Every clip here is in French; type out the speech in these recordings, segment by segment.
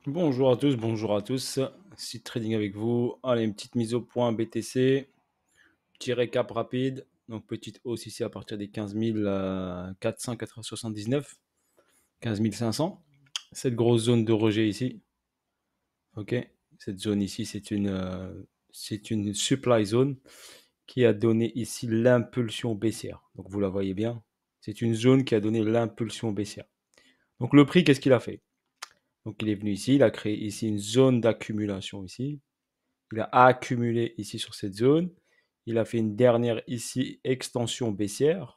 Bonjour à tous. Site trading avec vous. Allez, une petite mise au point BTC, petit récap rapide. Donc, petite hausse ici à partir des 15 479, 15 500. Cette grosse zone de rejet ici. Ok, cette zone ici, c'est une supply zone qui a donné ici l'impulsion baissière. Donc, vous la voyez bien. C'est une zone qui a donné l'impulsion baissière. Donc, le prix, qu'est-ce qu'il a fait? Donc, il est venu ici, il a créé ici une zone d'accumulation ici. Il a accumulé ici sur cette zone. Il a fait une dernière ici extension baissière.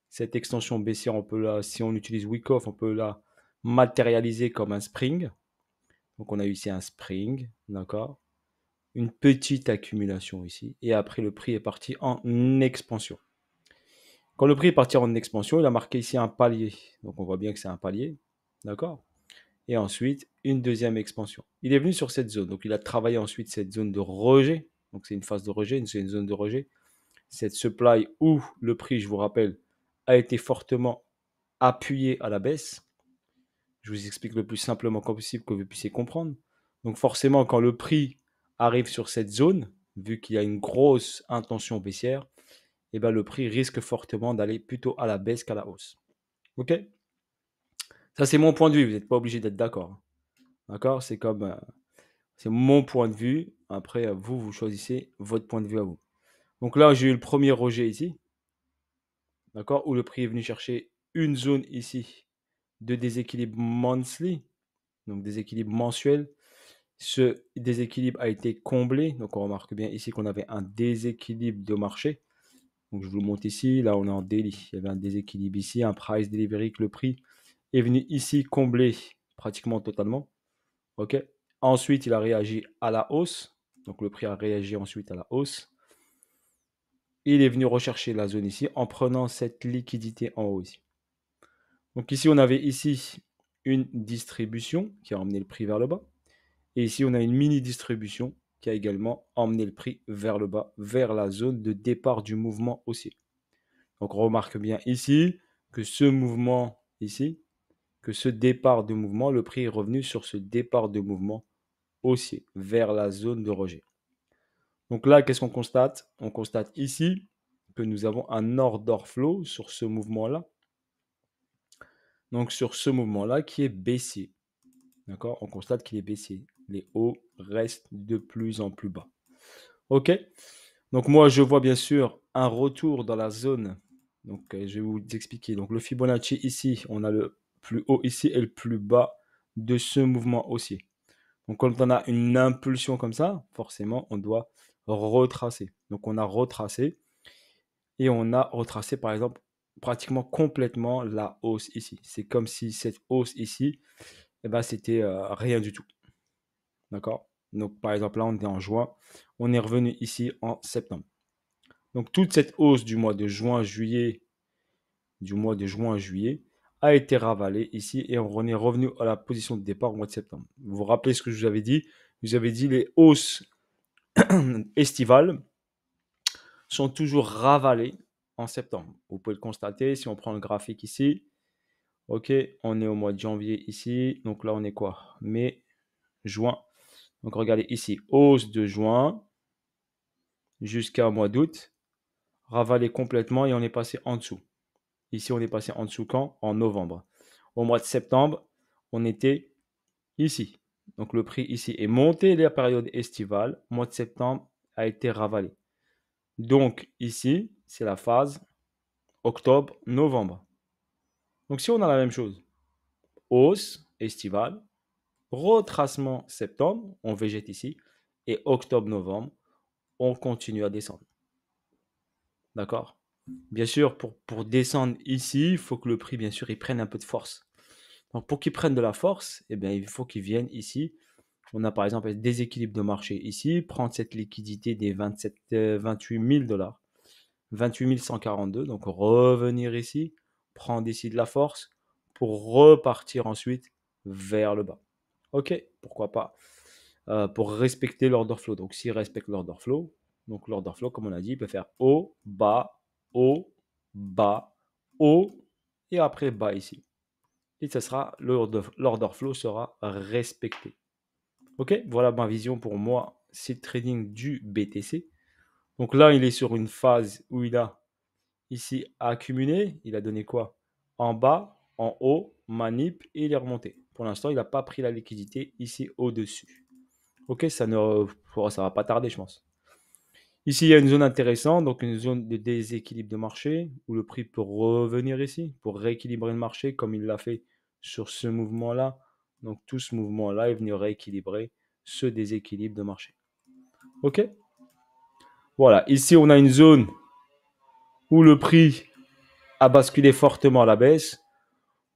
Cette extension baissière, on peut la, si on utilise Wyckoff, on peut la matérialiser comme un spring. Donc on a eu ici un spring, d'accord? Une petite accumulation ici. Et après, le prix est parti en expansion. Quand le prix est parti en expansion, il a marqué ici un palier. Donc on voit bien que c'est un palier, d'accord? Et ensuite, une deuxième expansion. Il est venu sur cette zone. Donc il a travaillé ensuite cette zone de rejet. Donc c'est une phase de rejet, c'est une zone de rejet. Cette supply où le prix, je vous rappelle, a été fortement appuyé à la baisse. Je vous explique le plus simplement possible que vous puissiez comprendre. Donc forcément, quand le prix arrive sur cette zone, vu qu'il y a une grosse intention baissière, eh ben, le prix risque fortement d'aller plutôt à la baisse qu'à la hausse. Ok? Ça, c'est mon point de vue. Vous n'êtes pas obligé d'être d'accord. D'accord? C'est mon point de vue. Après, vous, vous choisissez votre point de vue à vous. Donc là, j'ai eu le premier rejet ici. D'accord? Où le prix est venu chercher une zone ici de déséquilibre monthly, donc déséquilibre mensuel. Ce déséquilibre a été comblé. Donc on remarque bien ici qu'on avait un déséquilibre de marché. Donc je vous le montre ici. Là, on est en daily. Il y avait un déséquilibre ici, un price delivery que le prix est venu ici combler pratiquement totalement. OK. Ensuite, il a réagi à la hausse. Donc le prix a réagi ensuite à la hausse. Il est venu rechercher la zone ici en prenant cette liquidité en haut ici. Donc ici, on avait ici une distribution qui a emmené le prix vers le bas. Et ici, on a une mini distribution qui a également emmené le prix vers le bas, vers la zone de départ du mouvement haussier. Donc on remarque bien ici que ce mouvement ici, que ce départ de mouvement, le prix est revenu sur ce départ de mouvement haussier vers la zone de rejet. Donc là, qu'est-ce qu'on constate? On constate ici que nous avons un order flow sur ce mouvement-là. Donc sur ce mouvement-là qui est baissier. D'accord? On constate qu'il est baissier. Les hauts restent de plus en plus bas. OK? Donc moi, je vois bien sûr un retour dans la zone. Donc je vais vous expliquer. Donc le Fibonacci ici, on a le plus haut ici et le plus bas de ce mouvement haussier. Donc quand on a une impulsion comme ça, forcément, on doit retracer. Donc on a retracé et on a retracé par exemple pratiquement complètement la hausse ici. C'est comme si cette hausse ici, eh ben, c'était rien du tout. D'accord? Donc par exemple là, on est en juin, on est revenu ici en septembre. Donc toute cette hausse du mois de juin, juillet, a été ravalée ici et on est revenu à la position de départ au mois de septembre. Vous vous rappelez ce que je vous avais dit? Je vous avais dit les hausses estivales sont toujours ravalées en septembre. Vous pouvez le constater si on prend le graphique ici. Ok, on est au mois de janvier ici. Donc là, on est quoi? Mai, juin. Donc regardez ici, hausse de juin jusqu'à mois d'août, ravalée complètement et on est passé en dessous. Ici, on est passé en dessous quand? En novembre. Au mois de septembre, on était ici. Donc le prix ici est monté la période estivale. Au mois de septembre a été ravalé. Donc ici, c'est la phase octobre-novembre. Donc si on a la même chose, hausse estivale, retracement septembre, on végète ici, et octobre-novembre, on continue à descendre. D'accord? Bien sûr, pour descendre ici, il faut que le prix, bien sûr, il prenne un peu de force. Donc pour qu'il prenne de la force, eh bien, il faut qu'il vienne ici. On a par exemple un déséquilibre de marché ici, prendre cette liquidité des 28 000 dollars, 28 142, donc revenir ici, prendre ici de la force pour repartir ensuite vers le bas. Ok, pourquoi pas. Pour respecter l'order flow. Donc s'il respecte l'order flow, donc l'order flow, comme on a dit, il peut faire haut, bas, haut, et après bas ici. et ça sera, l'order flow sera respecté. Ok, voilà ma vision pour moi, seed trading du BTC. Donc là, il est sur une phase où il a ici accumulé. Il a donné quoi? En bas, en haut, manip et il est remonté. Pour l'instant, il n'a pas pris la liquidité ici au-dessus. Ok, ça ne ça va pas tarder, je pense. Ici, il y a une zone intéressante, donc une zone de déséquilibre de marché, où le prix peut revenir ici pour rééquilibrer le marché, comme il l'a fait sur ce mouvement-là. Donc tout ce mouvement-là est venu rééquilibrer ce déséquilibre de marché. Ok. Voilà, ici on a une zone où le prix a basculé fortement à la baisse.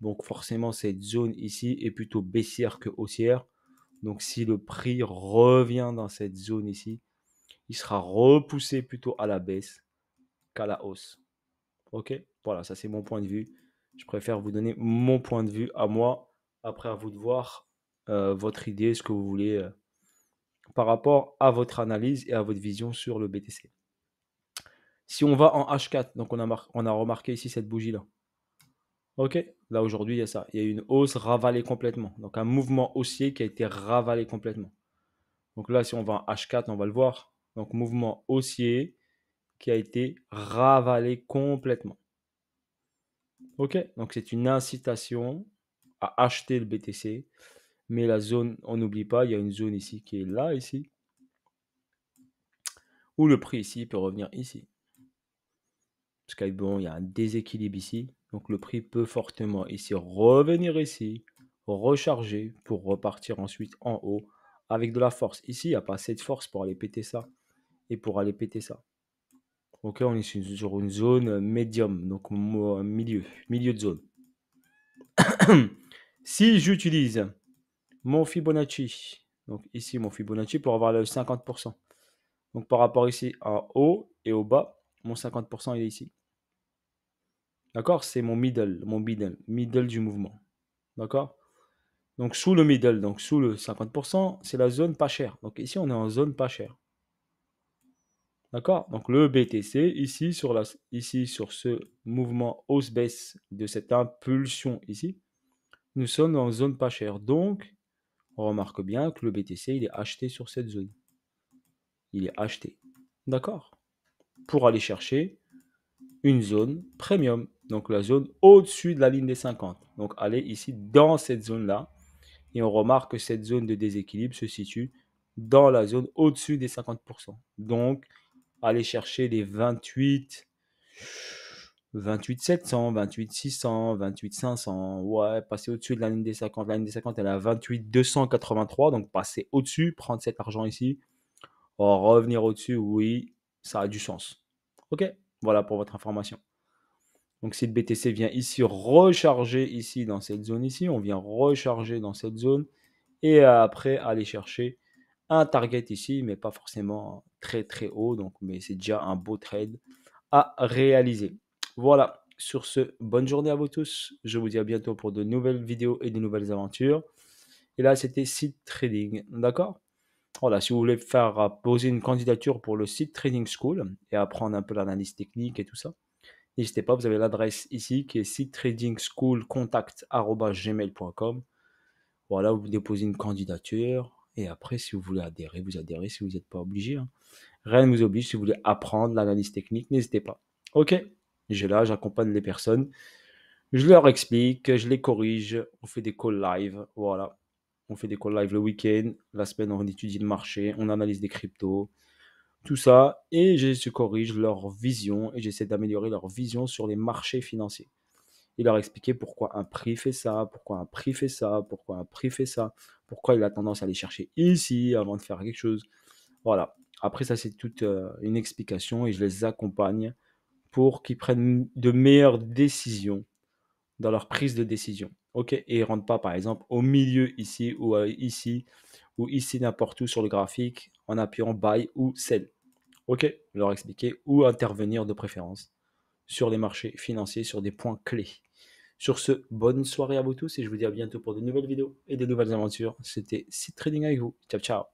Donc forcément, cette zone ici est plutôt baissière que haussière. Donc si le prix revient dans cette zone ici, il sera repoussé plutôt à la baisse qu'à la hausse. Ok, voilà, ça c'est mon point de vue. Je préfère vous donner mon point de vue à moi. Après, à vous de voir votre idée, ce que vous voulez par rapport à votre analyse et à votre vision sur le BTC. Si on va en H4, donc on a remarqué ici cette bougie-là. Ok, là aujourd'hui, il y a ça. Il y a une hausse ravalée complètement. Donc un mouvement haussier qui a été ravalé complètement. Donc là, si on va en H4, on va le voir. Donc mouvement haussier qui a été ravalé complètement. Ok, donc c'est une incitation à acheter le BTC. Mais la zone, on n'oublie pas, il y a une zone ici qui est là, ici. Où le prix ici peut revenir ici. Parce qu'il bon, il y a un déséquilibre ici. Donc le prix peut fortement ici revenir ici, recharger pour repartir ensuite en haut avec de la force. Ici, il n'y a pas assez de force pour aller péter ça et pour aller péter ça. Ok, on est sur une zone médium, donc milieu de zone. Si j'utilise mon Fibonacci, donc ici mon Fibonacci pour avoir le 50%. Donc par rapport ici en haut et au bas, mon 50% il est ici. D'accord? C'est mon middle du mouvement. D'accord? Donc sous le middle, donc sous le 50%, c'est la zone pas chère. Donc ici, on est en zone pas chère. D'accord? Donc le BTC, ici sur ce mouvement hausse-baisse de cette impulsion ici, nous sommes en zone pas chère. Donc, on remarque bien que le BTC, il est acheté sur cette zone. Il est acheté. D'accord? Pour aller chercher une zone premium. Donc la zone au-dessus de la ligne des 50. Donc aller ici dans cette zone-là. Et on remarque que cette zone de déséquilibre se situe dans la zone au-dessus des 50%. Donc, aller chercher les 28 700, 28 600, 28 500. Ouais, passer au-dessus de la ligne des 50. La ligne des 50, elle est à 28 283. Donc, passer au-dessus, prendre cet argent ici, revenir au-dessus, oui, ça a du sens. Ok, voilà pour votre information. Donc, si le BTC vient ici recharger ici dans cette zone ici, on vient recharger dans cette zone et après aller chercher un target ici, mais pas forcément très très haut. Donc, mais c'est déjà un beau trade à réaliser. Voilà. Sur ce, bonne journée à vous tous. Je vous dis à bientôt pour de nouvelles vidéos et de nouvelles aventures. Et là, c'était Seed Trading. D'accord? Voilà, si vous voulez faire poser une candidature pour le Seed Trading School et apprendre un peu l'analyse technique et tout ça, n'hésitez pas, vous avez l'adresse ici qui est seedtradingschoolcontact@gmail.com. Voilà, vous déposez une candidature et après, si vous voulez adhérer, vous adhérez si vous n'êtes pas obligé. Hein. Rien ne vous oblige. Si vous voulez apprendre l'analyse technique, n'hésitez pas. Ok, j'ai là, j'accompagne les personnes. Je leur explique, je les corrige. On fait des calls live. Voilà. On fait des calls live le week-end. La semaine, on étudie le marché. On analyse des cryptos. Tout ça. Et je corrige leur vision et j'essaie d'améliorer leur vision sur les marchés financiers. Et leur expliquer pourquoi un prix fait ça, pourquoi un prix fait ça, pourquoi un prix fait ça, pourquoi il a tendance à aller chercher ici avant de faire quelque chose. Voilà. Après, ça, c'est toute une explication et je les accompagne pour qu'ils prennent de meilleures décisions dans leur prise de décision. OK? Et ils ne rentrent pas, par exemple, au milieu ici ou ici n'importe où sur le graphique en appuyant buy ou sell. OK? Leur expliquer où intervenir de préférence sur les marchés financiers, sur des points clés. Sur ce, bonne soirée à vous tous et je vous dis à bientôt pour de nouvelles vidéos et de nouvelles aventures. C'était Seed Trading avec vous. Ciao, ciao.